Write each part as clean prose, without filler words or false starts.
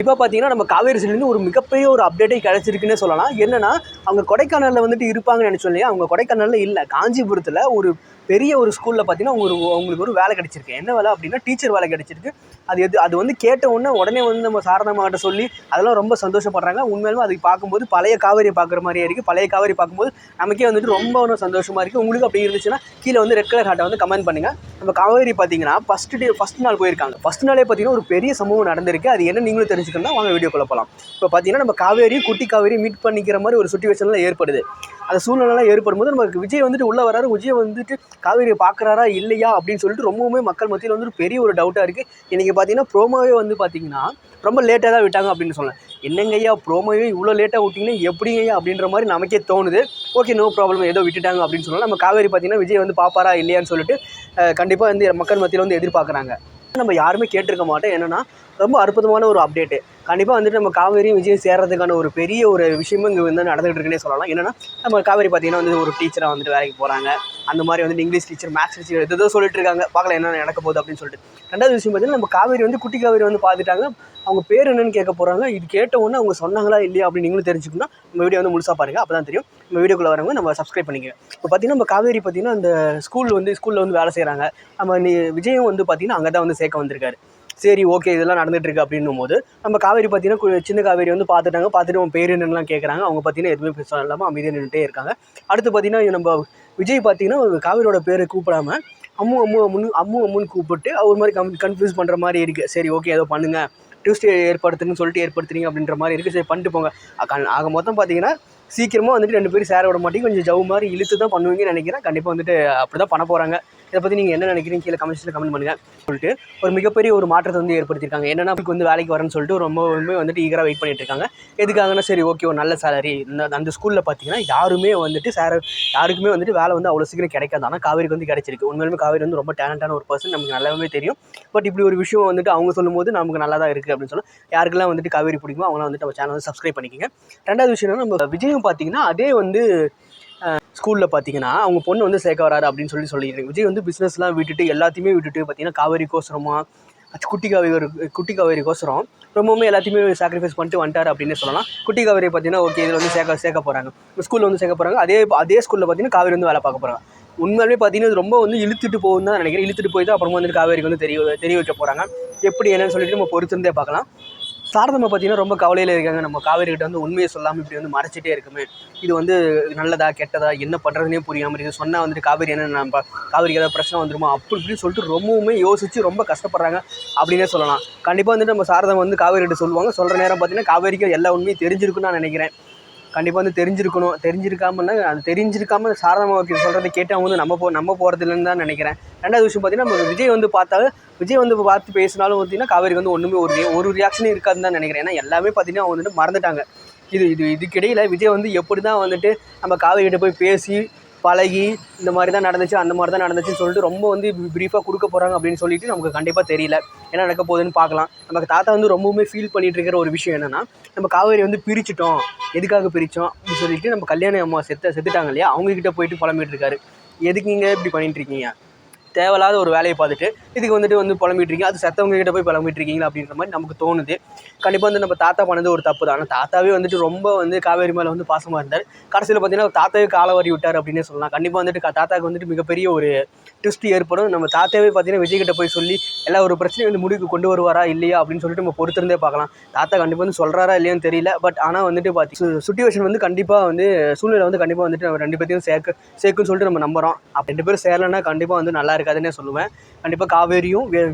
இப்போ பார்த்தீங்கன்னா நம்ம காவேரி சைட்லேருந்து ஒரு மிகப்பெரிய ஒரு அப்டேட்டே கிடச்சிருக்குன்னே சொல்லலாம். என்னன்னா, அவங்க கொடைக்கானலில் வந்துட்டு இருப்பாங்கன்னு நினச்சோம் இல்லையா? அவங்க கொடைக்கானலில் இல்லை, காஞ்சிபுரத்தில் ஒரு பெரிய ஒரு ஸ்கூலில் பார்த்தீங்கன்னா அவங்களுக்கு ஒரு வேலை கிடச்சிருக்கு. என்ன வேலை அப்படின்னா, டீச்சர் வேலை கிடச்சிருக்கு. அது வந்து கேட்ட உடனே வந்து நம்ம சாரதாம்மாகிட்ட சொல்லி அதெல்லாம் ரொம்ப சந்தோஷப்படுறாங்க. உண்மையிலுமே அதை பார்க்கும்போது பழைய காவேரியை பார்க்குற மாதிரியே இருக்குது. பழைய காவேரி பார்க்கும்போது நமக்கே வந்துட்டு ரொம்ப ஒன்றும் சந்தோஷமாக இருக்குது. உங்களுக்கு அப்படி இருந்துச்சுன்னா கீழே வந்து ரெட் கலர் ஹார்ட்டை வந்து கமெண்ட் பண்ணுங்கள். நம்ம காவேரி பார்த்தீங்கன்னா ஃபஸ்ட் நாள் போயிருக்காங்க. ஃபஸ்ட் நாளே பார்த்தீங்கன்னா ஒரு பெரிய சம்பவம் நடந்திருக்கு. அது என்ன நீங்களும் தெரிஞ்சுக்கணும்னா வாங்க வீடியோக்குள்ள போகலாம். இப்போ பார்த்தீங்கன்னா நம்ம காவேரி குட்டி காவேரி மீட் பண்ணிக்கிற மாதிரி ஒரு சுச்சுவேஷன்லாம் ஏற்படுது. அந்த சூழ்நிலைலாம் ஏற்படும்போது நமக்கு விஜய் வந்துட்டு உள்ளே வராரு. விஜய் வந்துட்டு காவேரியை பார்க்குறாரா இல்லையா அப்படின்னு சொல்லிட்டு ரொம்பவுமே மக்கள் மத்தியில் வந்து பெரிய ஒரு டவுட்டாக இருக்குது. இன்றைக்கி பார்த்தீங்கன்னா ப்ரோமோவே வந்து பார்த்தீங்கன்னா ரொம்ப லேட்டாக தான் விட்டாங்க அப்படின்னு சொல்லலாம். என்னங்கய்யா ப்ரோமோவே இவ்வளோ லேட்டாக விட்டிங்கன்னா எப்படிங்கய்யா அப்படின்ற மாதிரி நமக்கே தோணுது. ஓகே, நோ ப்ராப்ளம், ஏதோ விட்டுட்டாங்க அப்படின்னு சொல்லலாம். நம்ம காவேரி பார்த்தீங்கன்னா விஜய் வந்து பார்ப்பாரா இல்லையான்னு சொல்லிட்டு கண்டிப்பாக வந்து மக்கள் மத்தியில் வந்து எதிர்பார்க்குறாங்க. நம்ம யாருமே கேட்டிருக்க மாட்டோம். என்னென்னா ரொம்ப அற்புதமான ஒரு அப்டேட்டு. கண்டிப்பாக வந்துட்டு நம்ம காவேரியும் விஜய் சேர்றதுக்கான ஒரு பெரிய ஒரு விஷயமும் இங்கே வந்து நடந்துகிட்டு இருக்குன்னே சொல்லலாம். என்னென்னா நம்ம காவேரி பார்த்தீங்கன்னா வந்து ஒரு டீச்சராக வந்துட்டு வேலைக்கு போகிறாங்க. அந்த மாதிரி வந்து இங்கிலீஷ் டீச்சர், மேத்ஸ் டீச்சர் ஏதோ சொல்லிட்டு இருக்காங்க. பார்க்கலாம் என்ன நடக்க போகுது அப்படின்னு சொல்லிட்டு. ரெண்டாவது விஷயம் பார்த்தீங்கன்னா நம்ம காவேரி வந்து குட்டி காவேரி வந்து பார்த்துட்டாங்க. அவங்க பேர் என்னன்னு கேட்க போகிறாங்க. இது கேட்ட உடனே அவங்க சொன்னாங்களா இல்லையா அப்படின்னு நீங்களும் தெரிஞ்சுக்கணும்னா நம்ம வீடியோ வந்து முழுசாக பாருங்கள். அப்போ தான் தெரியும். நம்ம வீடியோக்குள்ளே வரவங்க நம்ம சப்ஸ்கிரைப் பண்ணிக்கோங்க. இப்போ பார்த்தீங்கன்னா நம்ம காவேரி பார்த்தீங்கன்னா அந்த ஸ்கூலில் வந்து வேலை செய்கிறாங்க. நம்ம விஜயும் வந்து பார்த்தீங்கன்னா அங்கே தான் வந்து சேர்க்க வந்திருக்காரு. சரி, ஓகே, இதெல்லாம் நடந்துகிட்ருக்கு அப்படின்னும் போது நம்ம காவேரி பார்த்தீங்கன்னா சின்ன காவேரி வந்து பார்த்துட்டு அவன் பேர் என்னெல்லாம் கேட்குறாங்க. அவங்க பார்த்தீங்கன்னா எதுவுமே பேச இல்லாமல் அமைதியாக நின்றுட்டே இருக்காங்க. அடுத்து பார்த்தீங்கன்னா நம்ம விஜய் பார்த்தீங்கன்னா காவேரியோட பேரை கூப்பிடாம அம்முன்னு கூப்பிட்டு ஒரு மாதிரி கன்ஃபியூஸ் பண்ணுற மாதிரி இருக்குது. சரி, ஓகே, ஏதோ பண்ணுங்கள், டியூஸ்டே ஏற்படுத்துன்னு சொல்லிட்டு ஏற்படுத்துறீங்க அப்படின்ற மாதிரி இருக்குது. சரி, பண்ணிட்டு போங்க. ஆக மொத்தம் பார்த்தீங்கன்னா சீக்கிரமாக வந்துட்டு 2 பேரும் சேர விட மாட்டேங்க, கொஞ்சம் ஜவு மாதிரி இழுத்து தான் பண்ணுவீங்கன்னு நினைக்கிறேன். கண்டிப்பாக வந்துட்டு அப்படி தான் பண்ண போகிறாங்க. இதை பற்றி நீங்கள் என்ன நினைக்கிறீங்க கீழே கமெண்ட்ஸில் கமெண்ட் பண்ணுங்கள். சொல்லிட்டு ஒரு மிகப்பெரிய ஒரு மாற்றத்தை வந்து ஏற்படுத்தியிருக்காங்க. என்னென்னா அவருக்கு வந்து வேலைக்கு வரேன்னு சொல்லிட்டு ரொம்பவுமே வந்துட்டு ஈகராக வெயிட் பண்ணிட்டு இருக்காங்க. எதுக்காகனா சரி, ஓகே, ஒரு நல்ல சேலரி. அந்த ஸ்கூலில் பார்த்தீங்கன்னா யாருமே வந்துட்டு யாருக்குமே வந்துட்டு வேலை வந்து அவ்வளோ சீக்கிரம் கிடைக்காது. ஆனால் காவேரிக்கு வந்து கிடைச்சிருக்கு. உண்மையிலுமே காவேரி வந்து ரொம்ப டேலண்டான ஒரு பர்சன், நமக்கு நல்லாவே தெரியும். பட் இப்படி ஒரு விஷயம் வந்துட்டு அவங்க சொல்லும்போது நமக்கு நல்லா தான் இருக்குது அப்படின்னு சொல்லலாம். யாருக்கெல்லாம் வந்துட்டு காவேரி பிடிக்குமோ அவங்களாம் வந்துட்டு நம்ம சேனல் வந்து சப்ஸ்கிரைப் பண்ணிக்கோங்க. ரெண்டாவது விஷயம் நம்ம விஜயும் பார்த்தீங்கன்னா அதே வந்து ஸ்கூலில் பார்த்தீங்கன்னா அவங்க பொண்ணு வந்து சேர்க்க வராரு அப்படின்னு சொல்லியிருக்காங்க. விஜய் வந்து பிஸ்னஸ்லாம் விட்டுட்டு எல்லாத்தையுமே விட்டுட்டு பார்த்தீங்கன்னா காவேரிக்கோசரமாக குட்டி காவேரிக்கோசரம் ரொம்பவுமே எல்லாத்தையுமே சாக்ரிஃபைஸ் பண்ணிட்டு வந்துட்டார் அப்படின்னு சொல்லலாம். குட்டி காவேரி பார்த்தீங்கன்னா ஓகே, இதில் வந்து சேர்க்க போகிறாங்க, ஸ்கூலில் வந்து சேர்க்க போகிறாங்க. அதே ஸ்கூலில் பார்த்தீங்கன்னா காவேரி வந்து வேலை பார்க்க போகிறாங்க. உண்மையிலே பார்த்தீங்கன்னா இது ரொம்ப வந்து இழுத்துட்டு போகுன்னு தான் நினைக்கிறேன். இழுத்துட்டு போய் தான் அப்புறமா வந்துட்டு காவேரிக்கு வந்து தெரிய வைக்க போகிறாங்க. எப்படி என்னன்னு சொல்லிட்டு நம்ம பொறுத்திருந்தே பார்க்கலாம். சாரதாம்மா பார்த்தீங்கன்னா ரொம்ப கவலையில் இருக்காங்க. நம்ம காவேரிக்கிட்ட வந்து உண்மையை சொல்லாமல் இப்படி வந்து மறைச்சிட்டே இருக்குமே, இது வந்து நல்லதா கெட்டதா என்ன பண்ணுறதுனே புரியாமல் இருக்குது. சொன்னால் வந்துட்டு காவேரி நம்ம காவேரிக்கு ஏதாவது பிரச்சனை வந்துருமா அப்படி இப்படின்னு சொல்லிட்டு ரொம்பவுமே யோசித்து ரொம்ப கஷ்டப்படுறாங்க அப்படின்னே சொல்லலாம். கண்டிப்பாக வந்துட்டு நம்ம சாரதாம்மா வந்து காவேரிக்கிட்ட சொல்லுவாங்க. சொல்கிற நேரம் பார்த்தீங்கன்னா காவேரிக்கு எல்லா உண்மையும் தெரிஞ்சிருக்குன்னு நான் நினைக்கிறேன். கண்டிப்பாக வந்து தெரிஞ்சிருக்காமல் சாரதாம்மா சொல்கிறத கேட்டு அவங்க வந்து நம்ம போகிறதில்லன்னு தான் நினைக்கிறேன். ரெண்டாவது விஷயம் பார்த்தீங்கன்னா நம்ம விஜய் வந்து பார்த்து பேசினாலும் பார்த்தீங்கன்னா காவேரிக்கு வந்து ஒன்றுமே ஒரு ரியாக்ஷனும் இருக்காதுன்னு தான் நினைக்கிறேன். ஏன்னா எல்லாமே பார்த்தீங்கன்னா அவங்க வந்துட்டு மறந்துட்டாங்க. இதுக்கிடையில் விஜய் வந்து எப்படி தான் வந்துட்டு நம்ம காவேரிகிட்ட போய் பேசி பழகி இந்த மாதிரி தான் நடந்துச்சு, அந்த மாதிரி தான் நடந்துச்சுன்னு சொல்லிட்டு ரொம்ப வந்து ப்ரீஃபாக கொடுக்க போகிறாங்க அப்படின்னு சொல்லிட்டு நமக்கு கண்டிப்பாக தெரியல. என்ன நடக்க போகுதுன்னு பார்க்கலாம். நமக்கு தாத்தா வந்து ரொம்பவுமே ஃபீல் பண்ணிகிட்டு இருக்கிற ஒரு விஷயம் என்னென்னா நம்ம காவேரி வந்து பிரிச்சிட்டோம், எதுக்காக பிரித்தோம் அப்படின்னு சொல்லிட்டு நம்ம கல்யாண அம்மா செத்துட்டாங்க இல்லையா, அவங்கக்கிட்ட போயிட்டு புலம்பிகிட்டு இருக்காரு. எதுக்கு நீங்கள் இப்படி பண்ணிகிட்டு இருக்கீங்க, தேவையில்லாத ஒரு வேலையை பார்த்துட்டு இதுக்கு வந்து புலம்பிட்டு இருக்கீங்க, அது செத்தவங்க கிட்ட போய் புலம்பிட்டு இருக்கீங்களா அப்படின்ற மாதிரி நமக்கு தோணுது. கண்டிப்பாக வந்து நம்ம தாத்தா பண்ணது ஒரு தப்பு தான். ஆனால் தாத்தாவே வந்துட்டு ரொம்ப வந்து காவேரி மேலே வந்து பாசமாக இருந்தார். கடைசியில் பார்த்தீங்கன்னா தாத்தாவே காலை வாரி விட்டார் அப்படின்னே சொல்லலாம். கண்டிப்பாக வந்துட்டு தாத்தாவுக்கு வந்துட்டு மிகப்பெரிய ஒரு ட்விஸ்ட் ஏற்படும். நம்ம தாத்தாவே பார்த்தீங்கன்னா விஜய்கிட்ட போய் சொல்லி எல்லா ஒரு பிரச்சனையும் வந்து முடிவுக்கு கொண்டு வருவாரா இல்லையா அப்படின்னு சொல்லிட்டு நம்ம பொறுத்திருந்தே பார்க்கலாம். தாத்தா கண்டிப்பாக வந்து சொல்கிறாரா இல்லையான்னு தெரியல. பட் ஆனால் வந்துட்டு சுச்சுவேஷன் வந்து கண்டிப்பாக வந்து சூழ்நிலை வந்து கண்டிப்பாக வந்துட்டு நம்ம 2 பேர்த்தையும் சேர்க்குன்னு சொல்லிட்டு நம்ம நம்புகிறோம். அப்போ 2 பேரும் சேரலைன்னா கண்டிப்பாக வந்து நல்லா இருக்காதுன்னே சொல்லுவேன். கண்டிப்பாக காவேரியும்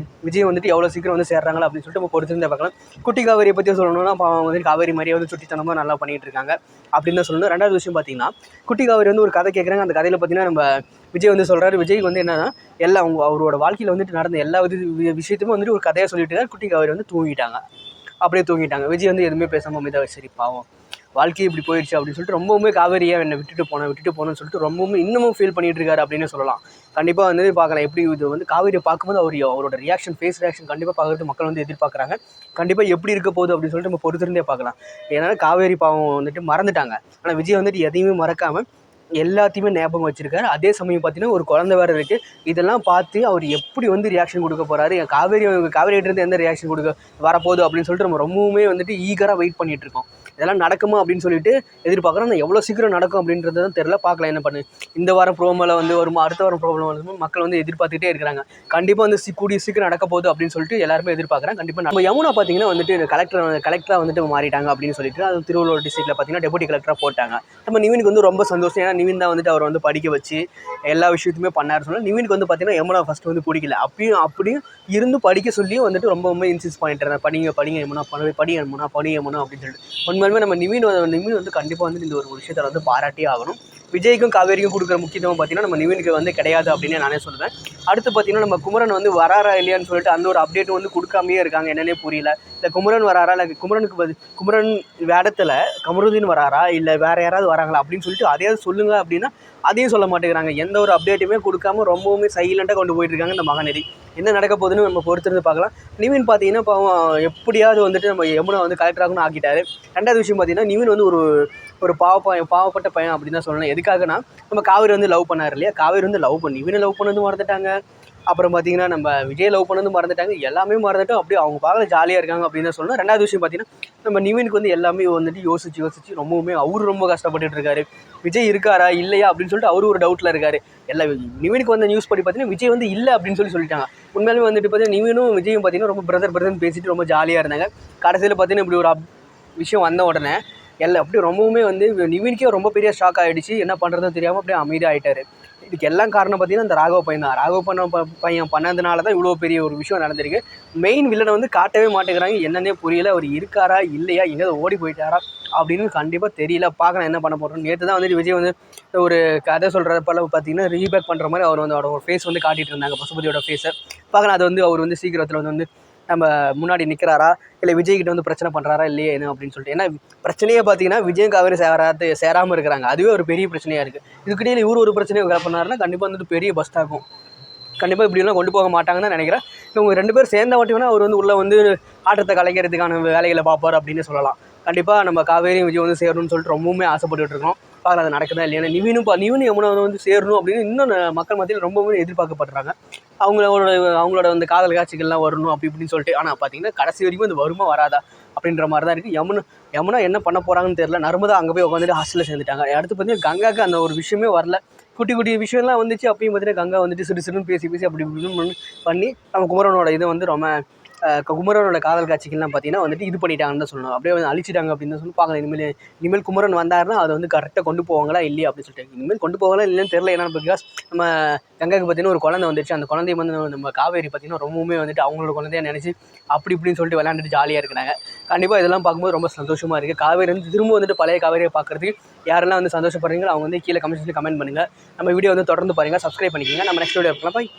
விஜய் வந்துட்டு எவ்வளோ சீக்கிரம் வந்து சேர்றாங்களா அப்படின்னு சொல்லிட்டு நம்ம பொறுத்திருந்தே பார்க்கலாம். குட்டி காவேரியை பற்றி சொல்லணும்னா அவங்க வந்து காவேரி மாதிரியே வந்து சுட்டித்தனமாக நல்லா பண்ணிகிட்டு இருக்காங்க அப்படின்னு தான் சொல்லணும். ரெண்டாவது விஷயம் பார்த்தீங்கன்னா குட்டி காவேரி வந்து ஒரு கதை கேட்குறாங்க. அந்த கதையில் பார்த்தீங்கன்னா நம்ம விஜய் வந்து சொல்கிறாரு. விஜய் வந்து என்னன்னா அவரோட வாழ்க்கையில் வந்துட்டு நடந்த எல்லா விஷயத்தையுமே வந்துட்டு ஒரு கதையாக சொல்லிட்டு இருக்காரு. குட்டி காவேரி வந்து அப்படியே தூங்கிட்டாங்க. விஜய் வந்து எதுவுமே பேசாமல் அமைதியாக சரி பாவம் வாழ்க்கையை இப்படி போயிடுச்சு அப்படின்னு சொல்லிட்டு ரொம்பவுமே காவேரியாக என்னை விட்டுட்டு போனேன்னு சொல்லிட்டு ரொம்பவுமே இன்னமும் ஃபீல் பண்ணிட்டு இருக்காரு அப்படின்னு சொல்லலாம். கண்டிப்பாக வந்து பார்க்கலாம் எப்படி இது வந்து காவேரியை பார்க்கும்போது அவரோட ஃபேஸ் ரியாக்ஷன் கண்டிப்பாக பார்க்குறது மக்கள் வந்து எதிர்பார்க்குறாங்க. கண்டிப்பாக எப்படி இருக்க போகுது அப்படின்னு சொல்லிட்டு நம்ம பொறுத்திருந்தே பார்க்கலாம். ஏன்னா காவேரி பாவம் வந்துட்டு மறந்துட்டாங்க. ஆனால் விஜய் வந்துட்டு எதையுமே மறக்காமல் எல்லாத்தையுமே ஞாபகம் வச்சிருக்காரு. அதே சமயம் பார்த்தீங்கன்னா ஒரு குழந்தை வேறு இருக்குது. இதெல்லாம் பார்த்து அவர் எப்படி வந்து ரியாக்ஷன் கொடுக்க போகிறாரு, காவேரியிட்டருந்து எந்த ரியாக்ஷன் கொடுக்க வரப்போகுது அப்படின்னு சொல்லிட்டு நம்ம ரொம்பவுமே வந்துட்டு ஈகராக வெயிட் பண்ணிகிட்டு இருக்கோம். இதெல்லாம் நடக்குமா அப்படின்னு சொல்லிட்டு எதிர்பார்க்குறோம். ஆனால் எவ்வளோ சீக்கிரம் நடக்கும் அப்படின்றது தான் தெரில. பார்க்கலாம் என்ன பண்ணு. இந்த வாரம் ப்ரோமோவில் வந்து வருமா, அடுத்த வாரம் ப்ரோமோவில் வருமா, மக்கள் வந்து எதிர்பார்த்துட்டே இருக்கிறாங்க. கண்டிப்பாக வந்து கூடிய சீக்கிரம் நடக்க போகுது அப்படின்னு சொல்லிட்டு எல்லாருமே எதிர்பார்க்குறாங்க. கண்டிப்பாக நம்ம யமுனா பார்த்தீங்கன்னா வந்துட்டு கலெக்டராக வந்துட்டு மாறிட்டாங்க அப்படின்னு சொல்லிட்டு அது திருவள்ளூர் டிஸ்ட்ரிக்ட்டில் பார்த்தீங்கன்னா டெபுட்டி கலெக்டராக போட்டாங்க. நம்ம நிவினுக்கு வந்து ரொம்ப சந்தோஷம். ஏன்னா நிவின் தான் வந்துட்டு அவர் வந்து படிக்க வச்சு எல்லா விஷயத்தையுமே பண்ணார். சொன்னால் நிவினுக்கு வந்து பார்த்தீங்கன்னா யமுனா ஃபஸ்ட்டு வந்து பிடிக்கல. அப்படியும் இருந்து படிக்க சொல்லியும் வந்துட்டு ரொம்ப இன்சிஸ்ட் பண்ணிட்டு இருந்தாங்க. படிங்க யமுனா, படி யமுனா அப்படின்னு சொல்லிட்டு உண்மையுமே நம்ம நிவின் வந்து கண்டிப்பாக வந்து இந்த ஒரு விஷயத்தில் வந்து பாராட்டியே ஆகணும். விஜய்க்கும் காவேரிக்கும் கொடுக்குற முக்கியத்துவம் பார்த்தீங்கன்னா நம்ம நிவினுக்கு வந்து கிடையாது அப்படின்னு நானே சொல்லுவேன். அடுத்து பார்த்தீங்கன்னா நம்ம குமரன் வந்து வராரா இல்லையான்னு சொல்லிட்டு அந்த ஒரு அப்டேட் வந்து கொடுக்காமையே இருக்காங்க. என்னன்னே புரியல. இல்லை குமரன் வராரா, இல்லை குமரன் வேடத்தில் கமருதீன் வராரா, இல்லை வேறு யாராவது வராங்களா அப்படின்னு சொல்லிட்டு அதையாவது சொல்லுங்கள் அப்படின்னா அதையும் சொல்ல மாட்டேங்கிறாங்க. எந்த ஒரு அப்டேட்டுமே கொடுக்காம ரொம்பவுமே சைலண்ட்டாக கொண்டு போயிட்டுருக்காங்க இந்த மகநெறி. என்ன நடக்க போகுதுன்னு நம்ம பொறுத்திருந்து பார்க்கலாம். நிவின் பார்த்தீங்கன்னா இப்போ எப்படியாவது வந்துட்டு நம்ம யமுனா வந்து கலெக்டராகனு ஆக்கிட்டாரு. ரெண்டாவது விஷயம் பார்த்தீங்கன்னா நிவின் வந்து ஒரு பாவப்பட்ட பையன் அப்படின்னு தான் சொல்லணும். எதுக்காகனா நம்ம காவேரி வந்து லவ் பண்ணார் இல்லையா, காவேரி வந்து நிவினை லவ் பண்ணது மறந்துட்டாங்க. அப்புறம் பார்த்தீங்கன்னா நம்ம விஜய் லவ் பண்ணது மறந்துட்டாங்க. எல்லாமே மறந்துட்டு அப்படியே அவங்க பார்க்கல ஜாலியாக இருக்காங்க அப்படின்னு தான் சொல்லணும். ரெண்டாவது விஷயம் பார்த்தீங்கன்னா நம்ம நிவினுக்கு வந்து எல்லாமே வந்துட்டு யோசிச்சு ரொம்பவுமே அவரு ரொம்ப கஷ்டப்பட்டுட்டு இருக்காரு. விஜய் இருக்காரா இல்லையா அப்படின்னு சொல்லிட்டு அவரு ஒரு டவுட்டில் இருக்காரு. நிவினுக்கு வந்த நியூஸ் படி பார்த்தீங்கன்னா விஜய் வந்து இல்லை அப்படின்னு சொல்லிட்டாங்க. உண்மையாலுமே வந்துட்டு பார்த்தீங்கன்னா நிவினும் விஜயும் பார்த்தீங்கன்னா ரொம்ப பிரதர்னு பேசிட்டு ரொம்ப ஜாலியாக இருந்தாங்க. கடைசியில் பார்த்தீங்கன்னா இப்படி ஒரு விஷயம் வந்த உடனே அப்படியே ரொம்பவுமே வந்து நிவினுக்கே ரொம்ப பெரிய ஷாக் ஆகிடுச்சு. என்ன பண்ணுறதுன்னு தெரியாமல் அப்படியே அமைதியாகிட்டார். இதுக்கு எல்லாம் காரணம் பார்த்தீங்கன்னா இந்த ராகவ பையன் தான். பையன் பண்ணதுனால தான் இவ்வளோ பெரிய ஒரு விஷயம் நடந்திருக்கு. மெயின் வில்லனை வந்து காட்டவே மாட்டேங்கிறாங்க. என்னன்னே புரியல. அவர் இருக்காரா இல்லையா, எங்கேயாவது ஓடி போயிட்டாரா அப்படின்னு கண்டிப்பாக தெரியல. பார்க்கலாம் என்ன பண்ண போகிறோம். நேற்று தான் வந்துட்டு விஜய் வந்து ஒரு கதை சொல்கிறப்பல பார்த்தீங்கன்னா ரீபேக் பண்ணுற மாதிரி அவர் வந்து அவரோட ஃபேஸ் வந்து காட்டிகிட்டு இருந்தாங்க, பசுபதியோட ஃபேஸை. பார்க்கலாம் அது வந்து அவர் வந்து சீக்கிரத்தில் வந்து நம்ம முன்னாடி நிற்கிறாரா, இல்லை விஜய்கிட்ட வந்து பிரச்சனை பண்ணுறாரா இல்லையே என்ன அப்படின்னு சொல்லிட்டு. ஏன்னா பிரச்சனையே பார்த்தீங்கன்னா விஜய் காவேரி சேராமல் இருக்கிறாங்க. அதுவே ஒரு பெரிய பிரச்சனையாக இருக்குது. இதுக்கிடையில் இவர் ஒரு பிரச்சனையை பண்ணாருன்னா கண்டிப்பாக வந்துட்டு பெரிய பஸ்டாகும். கண்டிப்பாக இப்படிலாம் கொண்டு போக மாட்டாங்கன்னு நினைக்கிறேன். இவங்க 2 பேர் சேர்ந்த வாட்டி வேணால் அவர் வந்து உள்ளே வந்து ஆட்டத்தை கலைக்கிறதுக்கான வேலைகளை பார்ப்பார் அப்படின்னு சொல்லலாம். கண்டிப்பாக நம்ம காவேரியும் விஜய் வந்து சேரணும்னு சொல்லிட்டு ரொம்பவுமே ஆசைப்பட்டுட்டு இருக்கோம். பார்க்கலாம் அது நடக்குதா இல்லையா. நிவினும் யமுனா வந்து சேரணும் அப்படின்னு இன்னும் மக்கள் மத்தியில் ரொம்பவுமே எதிர்பார்க்கப்படுறாங்க. அவங்களோட அந்த காதல் காட்சிகள்லாம் வரணும் அப்படி இப்படின்னு சொல்லிட்டு. ஆனால் பார்த்தீங்கன்னா கடைசி வரைக்கும் அது வருமா வராதா அப்படின்ற மாதிரி தான் இருக்குது. யமுனா என்ன பண்ண போகிறாங்கன்னு தெரியல. நர்மதா அங்கே போய் உட்காந்துட்டு ஹாஸ்டலில் சேர்ந்துட்டாங்க. அடுத்து பார்த்தீங்கன்னா கங்காவுக்கு அந்த ஒரு விஷயமே வரல. குட்டி விஷயம்லாம் வந்துச்சு. அப்பயும் பார்த்தீங்கன்னா கங்கா வந்துட்டு சிறுன்னு பேசி அப்படி இப்படின்னு பண்ணி நம்ம குமரனோட இதை வந்து ரொம்ப குமரனோட காதல் காட்சிகள்லாம் பார்த்தீங்கன்னா வந்துட்டு இது பண்ணிட்டாங்கன்னு தான் சொல்லணும். அப்படியே வந்து அழிச்சிட்டாங்க அப்படின்னு தான் சொல்லி பார்க்கலாம். இனிமேல் குமரன் வந்தாருன்னா அதை வந்து கரெக்டாக கொண்டு போவாங்களா இல்லையா அப்படின்னு சொல்லிட்டு. இனிமேல் கொண்டு போவாங்களா இல்லைன்னு தெரியல. ஏன்னா பிகாஸ் நம்ம கங்காவுக்கு பார்த்தீங்கன்னா ஒரு குழந்தை வந்துச்சு. அந்த குழந்தைய வந்து நம்ம காவேரி பார்த்தீங்கன்னா ரொம்பவுமே வந்துட்டு அவங்களோட குழந்தைய நினச்சி அப்படி இப்படின்னு சொல்லிட்டு விளையாண்டுட்டு ஜாலியாக இருக்கிறாங்க. கண்டிப்பாக இதெல்லாம் பார்க்கும்போது ரொம்ப சந்தோஷமாக இருக்குது. காவேரி வந்து திரும்ப வந்துட்டு பழைய காவேரியை பார்க்குறதுக்கு யாரெல்லாம் வந்து சந்தோஷப்படுறீங்களோ அவங்க வந்து கீழே கமெண்ட் பண்ணுங்கள். நம்ம வீடியோ வந்து தொடர்ந்து பாருங்கள், சப்ஸ்கிரைப் பண்ணிக்கோங்க. நம்ம நெக்ஸ்ட் வீடியோ இருக்கலாம். பாய்.